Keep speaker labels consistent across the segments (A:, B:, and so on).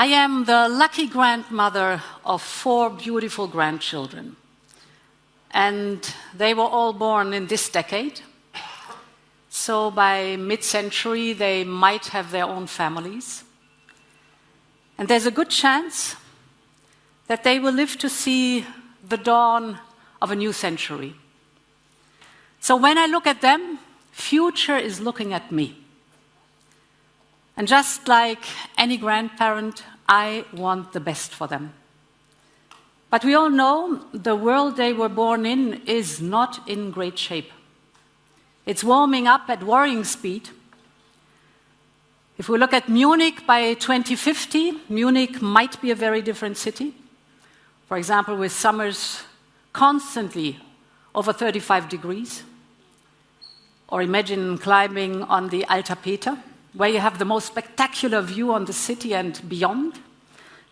A: I am the lucky grandmother of 4 beautiful grandchildren, and they were all born in this decade. So by mid-century, they might have their own families. And there's a good chance that they will live to see the dawn of a new century. So when I look at them, future is looking at me. And just like any grandparent, I want the best for them. But we all know the world they were born in is not in great shape. It's warming up at worrying speed. If we look at Munich by 2050, Munich might be a very different city. For example, with summers constantly over 35 degrees. Or imagine climbing on the Alta Peter, where you have the most spectacular view on the city and beyond.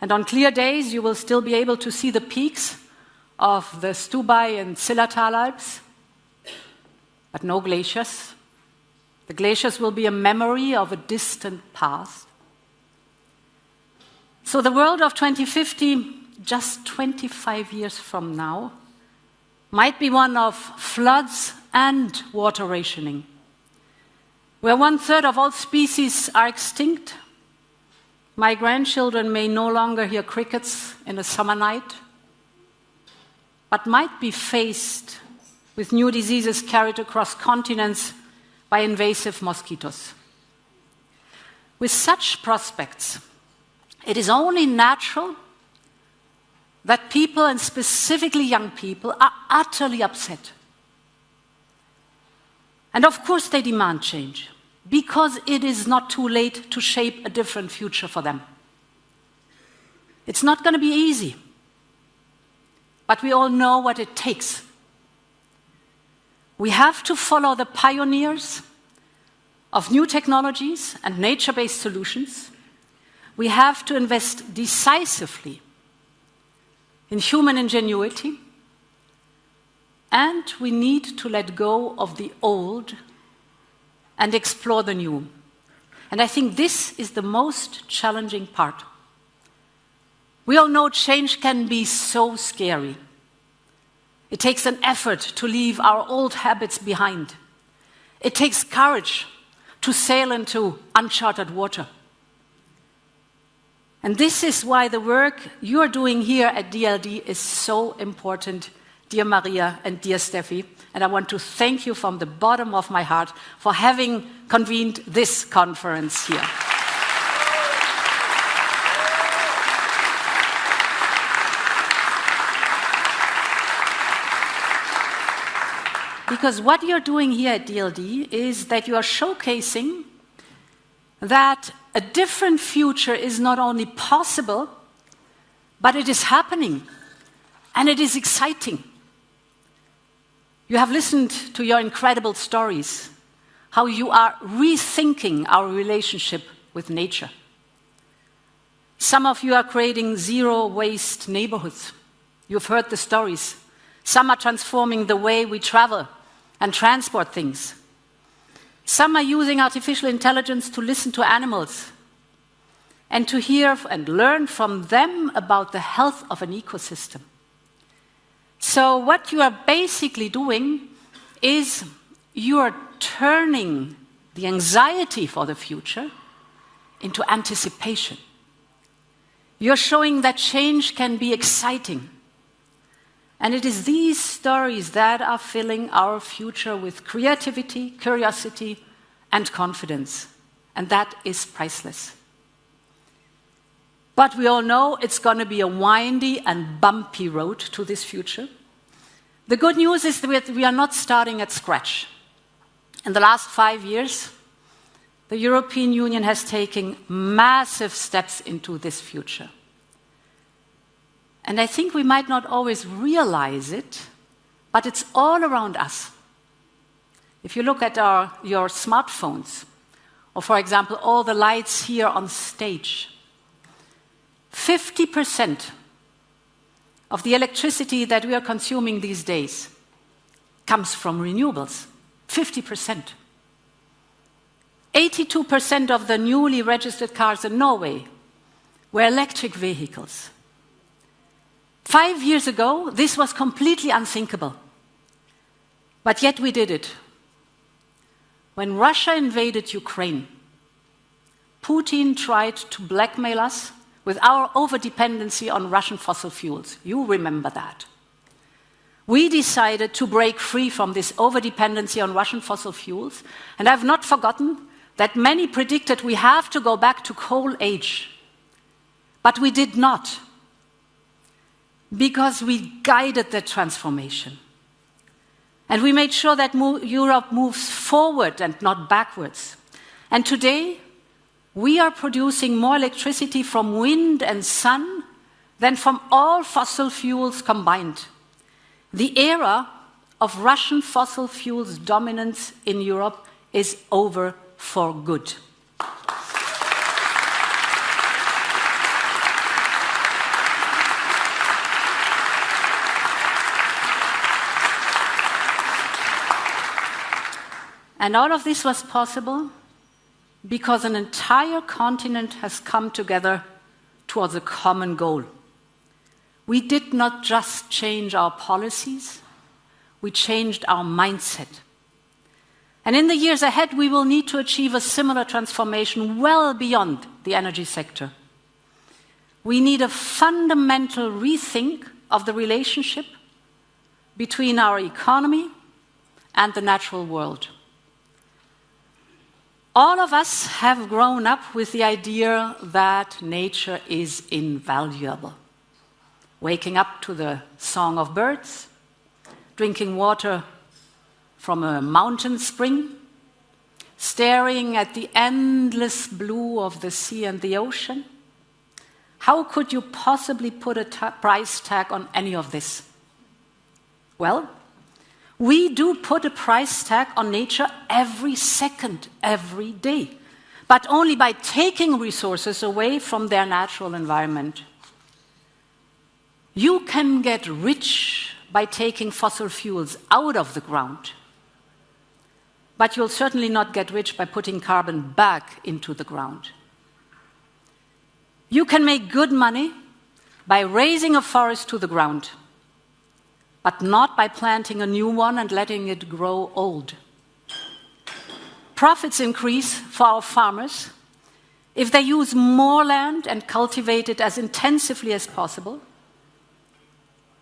A: And on clear days, you will still be able to see the peaks of the Stubai and Zillertal Alps, but no glaciers. The glaciers will be a memory of a distant past. So the world of 2050, just 25 years from now, might be one of floods and water rationing, where 1/3 of all species are extinct. My grandchildren may no longer hear crickets in a summer night, but might be faced with new diseases carried across continents by invasive mosquitoes. With such prospects, it is only natural that people, and specifically young people, are utterly upset. And of course they demand change, because it is not too late to shape a different future for them. It's not going to be easy, but we all know what it takes. We have to follow the pioneers of new technologies and nature-based solutions. We have to invest decisively in human ingenuity, and we need to let go of the old and explore the new. And I think this is the most challenging part. We all know change can be so scary. It takes an effort to leave our old habits behind. It takes courage to sail into uncharted water. And this is why the work you're doing here at DLD is so important, dear Maria and dear Steffi. And I want to thank you from the bottom of my heart for having convened this conference here. Because what you're doing here at DLD is that you are showcasing that a different future is not only possible, but it is happening, and it is exciting. You have listened to your incredible stories, how you are rethinking our relationship with nature. Some of you are creating zero-waste neighborhoods. You've heard the stories. Some are transforming the way we travel and transport things. Some are using artificial intelligence to listen to animals and to hear and learn from them about the health of an ecosystem. So what you are basically doing is you are turning the anxiety for the future into anticipation. You're showing that change can be exciting. And it is these stories that are filling our future with creativity, curiosity, and confidence. And that is priceless. But we all know it's going to be a windy and bumpy road to this future. The good news is that we are not starting at scratch. In the last 5 years, the European Union has taken massive steps into this future. And I think we might not always realize it, but it's all around us. If you look at your smartphones, or for example, all the lights here on stage, 50% of the electricity that we are consuming these days comes from renewables. 50%. 82% of the newly registered cars in Norway were electric vehicles. 5 years ago, this was completely unthinkable. But yet we did it. When Russia invaded Ukraine, Putin tried to blackmail us with our over-dependency on Russian fossil fuels. You remember that. We decided to break free from this over-dependency on Russian fossil fuels, and I've not forgotten that many predicted we have to go back to coal age. But we did not, because we guided the transformation. And we made sure that Europe moves forward and not backwards. And today, we are producing more electricity from wind and sun than from all fossil fuels combined. The era of Russian fossil fuels dominance in Europe is over for good. And all of this was possible because an entire continent has come together towards a common goal. We did not just change our policies, we changed our mindset. And in the years ahead, we will need to achieve a similar transformation well beyond the energy sector. We need a fundamental rethink of the relationship between our economy and the natural world. All of us have grown up with the idea that nature is invaluable. Waking up to the song of birds, drinking water from a mountain spring, staring at the endless blue of the sea and the ocean. How could you possibly put a price tag on any of this? Well, we do put a price tag on nature every second, every day, but only by taking resources away from their natural environment. You can get rich by taking fossil fuels out of the ground, but you'll certainly not get rich by putting carbon back into the ground. You can make good money by raising a forest to the ground, but not by planting a new one and letting it grow old. Profits increase for our farmers if they use more land and cultivate it as intensively as possible,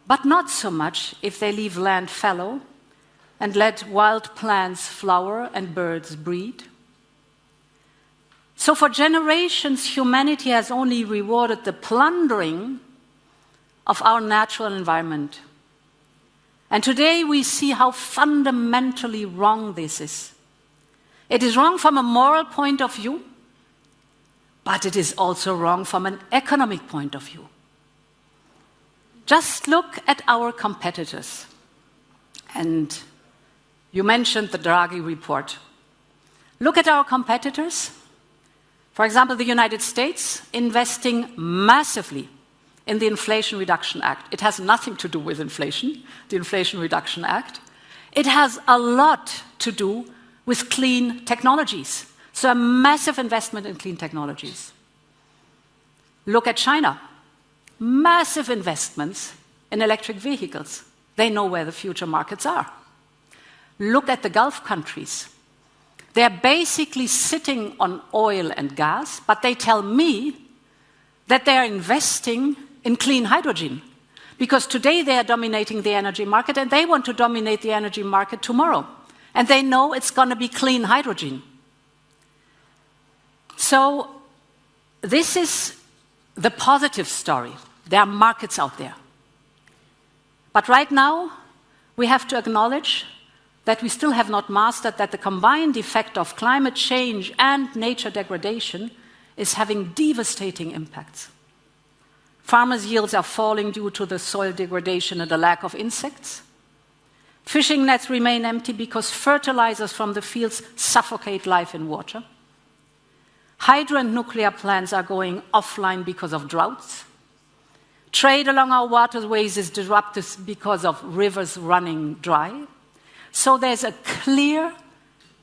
A: but not so much if they leave land fallow and let wild plants flower and birds breed. So for generations, humanity has only rewarded the plundering of our natural environment. And today we see how fundamentally wrong this is. It is wrong from a moral point of view, but it is also wrong from an economic point of view. Just look at our competitors. And you mentioned the Draghi report. Look at our competitors. For example, the United States investing massively in the Inflation Reduction Act. It has nothing to do with inflation, the Inflation Reduction Act. It has a lot to do with clean technologies. So a massive investment in clean technologies. Look at China. Massive investments in electric vehicles. They know where the future markets are. Look at the Gulf countries. They're basically sitting on oil and gas, but they tell me that they are investing in clean hydrogen, because today they are dominating the energy market and they want to dominate the energy market tomorrow. And they know it's going to be clean hydrogen. So this is the positive story. There are markets out there. But right now, we have to acknowledge that we still have not mastered that the combined effect of climate change and nature degradation is having devastating impacts. Farmers' yields are falling due to the soil degradation and the lack of insects. Fishing nets remain empty because fertilizers from the fields suffocate life in water. Hydro and nuclear plants are going offline because of droughts. Trade along our waterways is disrupted because of rivers running dry. So there's a clear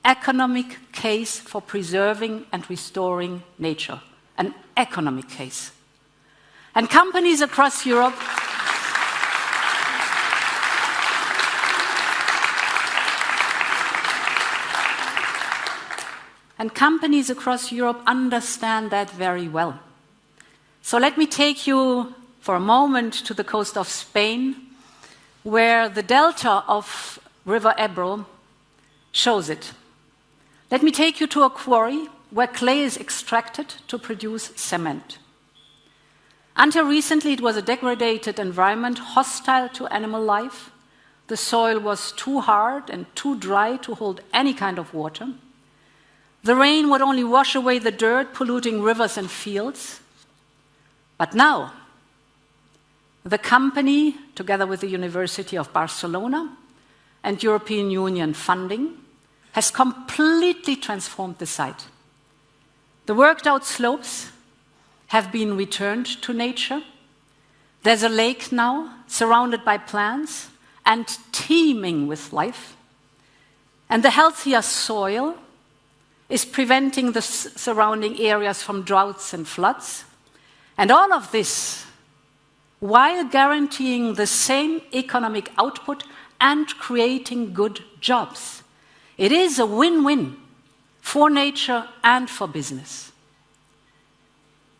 A: economic case for preserving and restoring nature, an economic case. And companies across Europe understand that very well. So let me take you for a moment to the coast of Spain, where the delta of River Ebro shows it. Let me take you to a quarry where clay is extracted to produce cement. Until recently, it was a degraded environment, hostile to animal life. The soil was too hard and too dry to hold any kind of water. The rain would only wash away the dirt, polluting rivers and fields. But now, the company, together with the University of Barcelona and European Union funding, has completely transformed the site. The worked-out slopes have been returned to nature. There's a lake now, surrounded by plants and teeming with life. And the healthier soil is preventing the surrounding areas from droughts and floods. And all of this while guaranteeing the same economic output and creating good jobs. It is a win-win for nature and for business.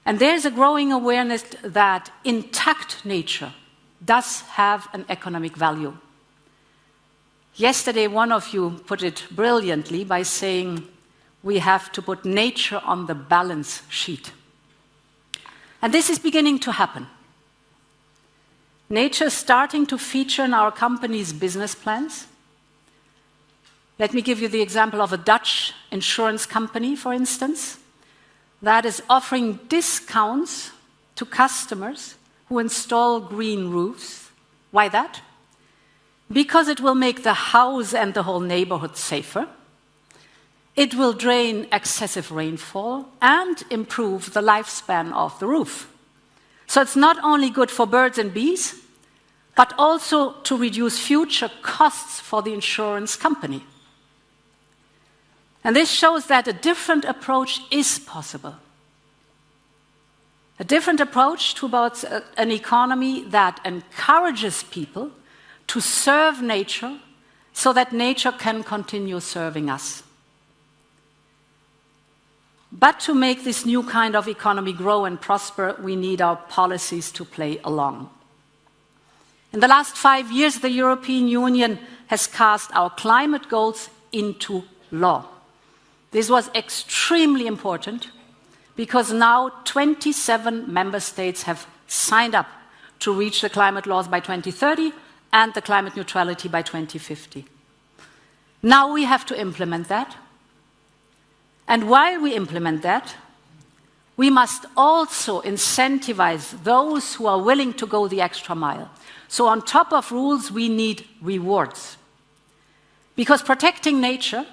A: And there's a growing awareness that intact nature does have an economic value. Yesterday, one of you put it brilliantly by saying we have to put nature on the balance sheet. And this is beginning to happen. Nature is starting to feature in our company's business plans. Let me give you the example of a Dutch insurance company, for instance, that is offering discounts to customers who install green roofs. Why that? Because it will make the house and the whole neighborhood safer. It will drain excessive rainfall and improve the lifespan of the roof. So it's not only good for birds and bees, but also to reduce future costs for the insurance company. And this shows that a different approach is possible. A different approach towards an economy that encourages people to serve nature so that nature can continue serving us. But to make this new kind of economy grow and prosper, we need our policies to play along. In the last 5 years, the European Union has cast our climate goals into law. This was extremely important because now 27 member states have signed up to reach the climate laws by 2030 and the climate neutrality by 2050. Now we have to implement that. And while we implement that, we must also incentivize those who are willing to go the extra mile. So on top of rules, we need rewards. Because protecting nature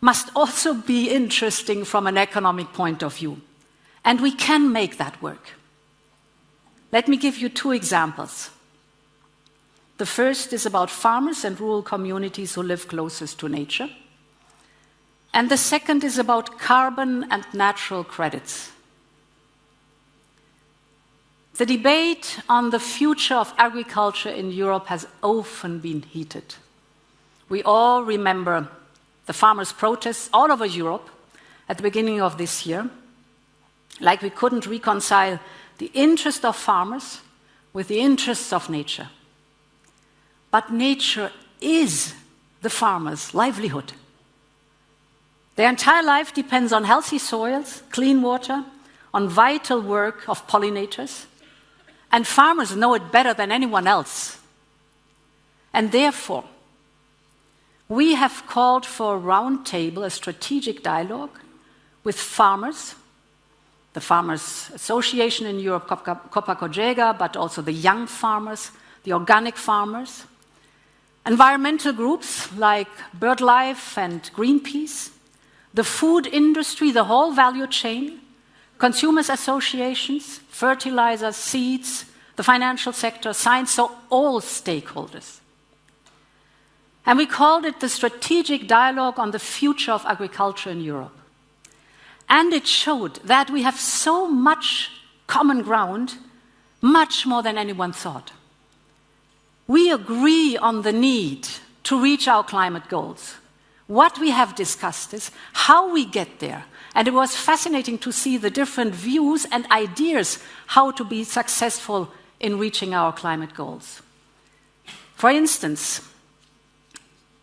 A: must also be interesting from an economic point of view. And we can make that work. Let me give you 2 examples. The first is about farmers and rural communities who live closest to nature. And the second is about carbon and natural credits. The debate on the future of agriculture in Europe has often been heated. We all remember the farmers' protests all over Europe at the beginning of this year, like we couldn't reconcile the interest of farmers with the interests of nature. But nature is the farmer's livelihood. Their entire life depends on healthy soils, clean water, on vital work of pollinators, and farmers know it better than anyone else. And therefore, we have called for a roundtable, a strategic dialogue with farmers, the Farmers Association in Europe, Copa-Cogeca, but also the young farmers, the organic farmers, environmental groups like BirdLife and Greenpeace, the food industry, the whole value chain, consumers associations, fertilizers, seeds, the financial sector, science, so all stakeholders. And we called it the Strategic Dialogue on the Future of Agriculture in Europe. And it showed that we have so much common ground much more than anyone thought. We agree on the need to reach our climate goals. What we have discussed is how we get there. And it was fascinating to see the different views and ideas how to be successful in reaching our climate goals. For instance,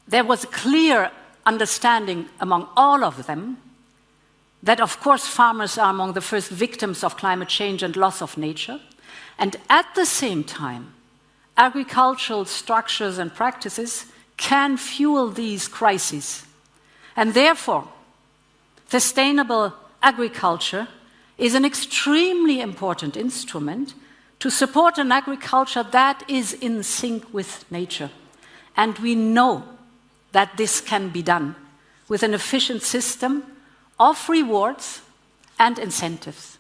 A: there was a clear understanding among all of them that, of course, farmers are among the first victims of climate change and loss of nature. And at the same time, agricultural structures and practices can fuel these crises. And therefore, sustainable agriculture is an extremely important instrument to support an agriculture that is in sync with nature. And we know that this can be done with an efficient system of rewards and incentives.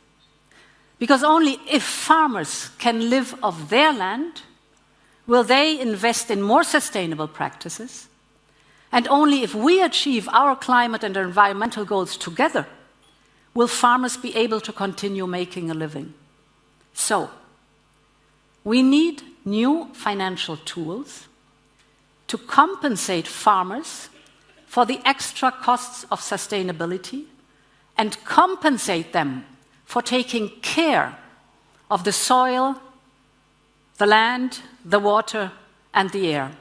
A: Because only if farmers can live off their land will they invest in more sustainable practices, and only if we achieve our climate and environmental goals together will farmers be able to continue making a living. So, we need new financial tools to compensate farmers for the extra costs of sustainability and compensate them for taking care of the soil, the land, the water, and the air.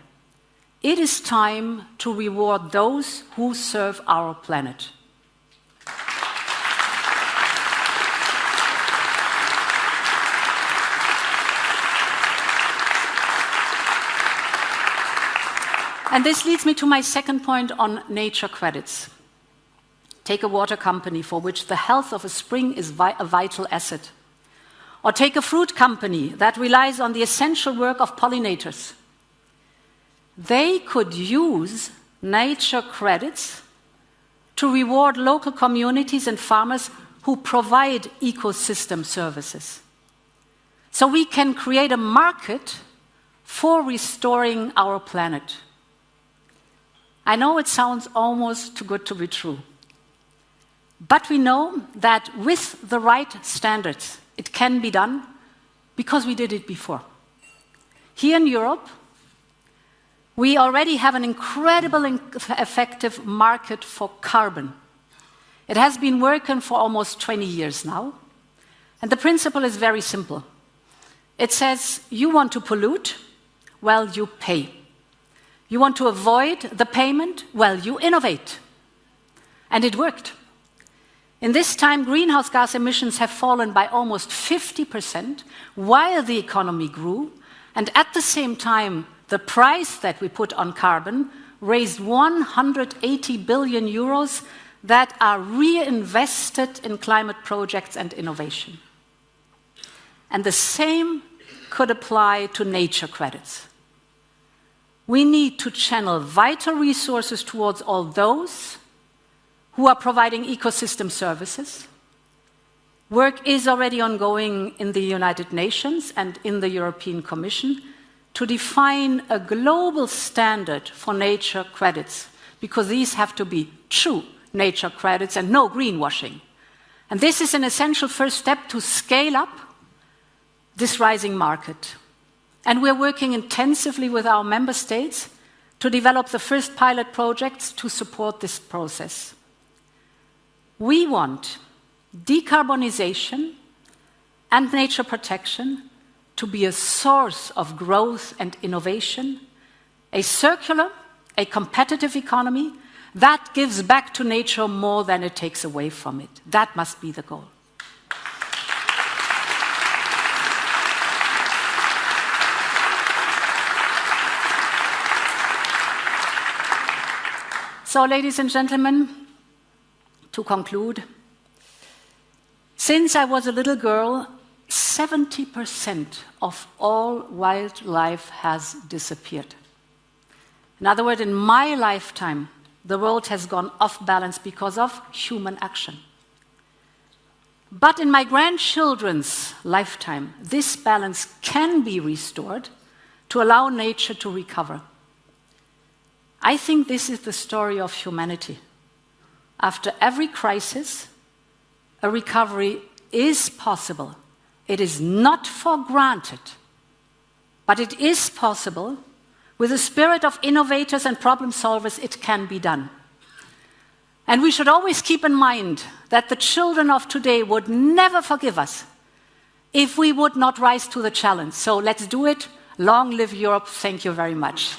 A: It is time to reward those who serve our planet. And this leads me to my second point on nature credits. Take a water company for which the health of a spring is a vital asset. Or take a fruit company that relies on the essential work of pollinators. They could use nature credits to reward local communities and farmers who provide ecosystem services. So we can create a market for restoring our planet. I know it sounds almost too good to be true. But we know that with the right standards, it can be done because we did it before. Here in Europe, we already have an incredibly effective market for carbon. It has been working for almost 20 years now. And the principle is very simple. It says, you want to pollute? Well, you pay. You want to avoid the payment? Well, you innovate. And it worked. In this time, greenhouse gas emissions have fallen by almost 50% while the economy grew, and at the same time, the price that we put on carbon raised 180 billion euros that are reinvested in climate projects and innovation. And the same could apply to nature credits. We need to channel vital resources towards all those who are providing ecosystem services. Work is already ongoing in the United Nations and in the European Commission to define a global standard for nature credits, because these have to be true nature credits and no greenwashing. And this is an essential first step to scale up this rising market. And we're working intensively with our member states to develop the first pilot projects to support this process. We want decarbonization and nature protection to be a source of growth and innovation, a circular, a competitive economy that gives back to nature more than it takes away from it. That must be the goal. So, ladies and gentlemen, to conclude, since I was a little girl, 70% of all wildlife has disappeared. In other words, in my lifetime, the world has gone off balance because of human action. But in my grandchildren's lifetime, this balance can be restored to allow nature to recover. I think this is the story of humanity. After every crisis, a recovery is possible, It is not for granted, but it is possible. With a spirit of innovators and problem solvers, it can be done. And we should always keep in mind that the children of today would never forgive us if we would not rise to the challenge. So let's do it. Long live Europe. Thank you very much.